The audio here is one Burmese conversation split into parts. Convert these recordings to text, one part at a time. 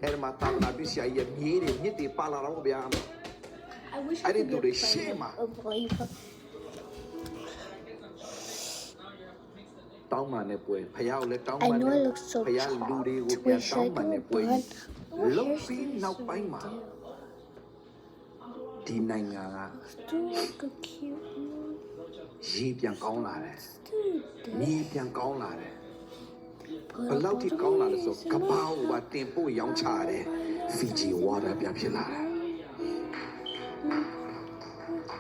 Erma tavla bisya ye mire miti pala ra bya I wish I I didn't could do be the a shame. believer. တောင်းမှနဲ့ပွဲဖယားကိုလည်းတောင်း I မှ know နဲ့ it looks so ဖယားလူတွေကိုပြန် childish. တော I င်းမှ do နဲ့ it, ပွဲ but လုံးပြီးနောက်ပိုင်းမှာဒီနိုင်ငံက do like a cute one. ရေပြန်ကောင်းလာတယ် Do မြေ this. ပြန်ကောင်းလာတယ် Put ဘ up လောက် all ထိ the ကောင်းလာလဲဆို ways က in ပော my က်ပါတင်ပို့ရောင်းချတယ် Fiji water ပြန်ဖြစ်လာတယ်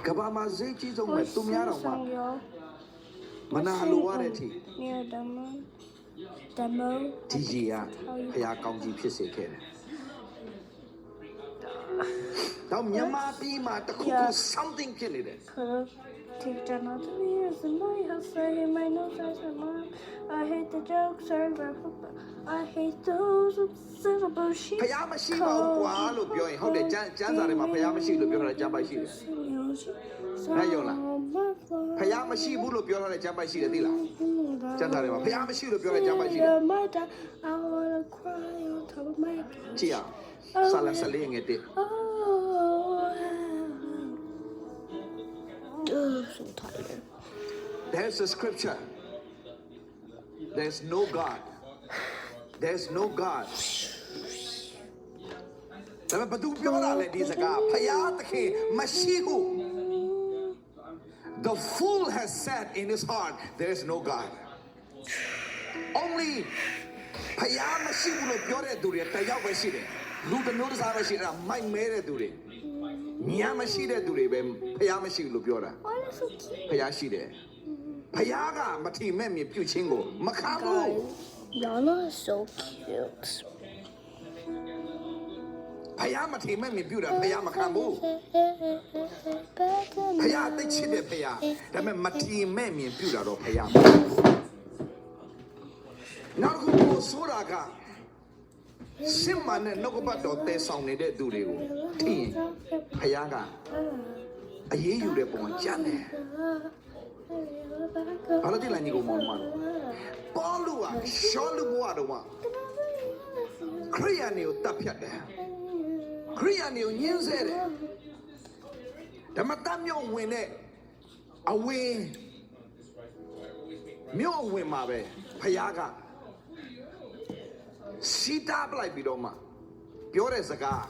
ကဘာမှာဈေးကြီးဆုံးပဲသူများတော့မှ song, y'all. မနာလိုရတဲ့အထိ Near demo. ဒီရေကဖယားကောင်းကြီးဖြစ်စေခဲ့တယ်တော့မြန်မာပြည်မှာတခုခု something ဖြစ်နေတယ် Could have taken out the mirrors in my house. I hate my nose as my mom. I hate the jokes I laugh about. I hate those obsessed about shit. ဖယားမရှိပါဘူးကွာလို့ပြောရင်ဟုတ်တယ်ကျန်းစာထဲမှာဖယားမရှိလို့ပြောထားတဲ့ကျမ်းပိုက်ရှိတယ်ဖယားမရှိဘူးလို့ပြောထားတဲ့ကျမ်းပိုက်ရှိတယ်သိလားကျမ်းစာထဲမှာဖယားမရှိလို့ပြောတဲ့ကျမ်းပိုက်ရှိတယ် I wanna cry on top of my ကြည့်အောင်စာလန်14ငယ်1 so tired. There's a scripture there's no God there's no God ဒါပေမဲ့ဘသူပြောတာလဲဒီစကားဖယားသခင်မရှိဘူး The fool has said in his heart there is no God only ဖယားမရှိဘူးလို့ပြောတဲ့သူတွေတယောက်ပဲရှိတယ်လူတစ်မျိုးတစ်စားပဲရှိတာမိုက်မဲတဲ့သူတွေညာမရှိတဲ့သူတွေပဲဖယားမရှိဘူးလို့ပြောတာ Why is so cute? ဖယားရှိတယ်ဖယားကမထီမဲ့မြပြုတ်ခြင်းကိုမခံဘူး Yana is so cute. ဖယားမထီမဲ့မြပြုတ်တာဖယားမခံဘူးဖယားသိချစ်တဲ့ဖယားဒါပေမဲ့မထီမဲ့မြပြုတ်တာတော့ဖယားနောက်တစ်ခုဆိုတာကစင်မနဲ့နှုတ်ကပတ်တော်တဲဆောင်နေတဲ့သူတွေကိုထင်ဖယားကအရေးယူတဲ့ပုံကကြမ်းတယ်ဘာလို့ဒီလိုညီကောင်မောင်မလို့ပေါ်လူကရှောလူဘွားတော့ခရိယာနေကိုတပ်ဖြတ်တယ်ခရိယာနေကိုညှင်းဆဲတယ်ဓမ္မတမျိုးဝင်တဲ့အဝင်မျိုးဝင်မှာပဲဖယားကစီတာပလိုက်ပြီးတော့မှပြောတဲ့စကား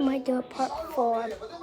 My God, part 4.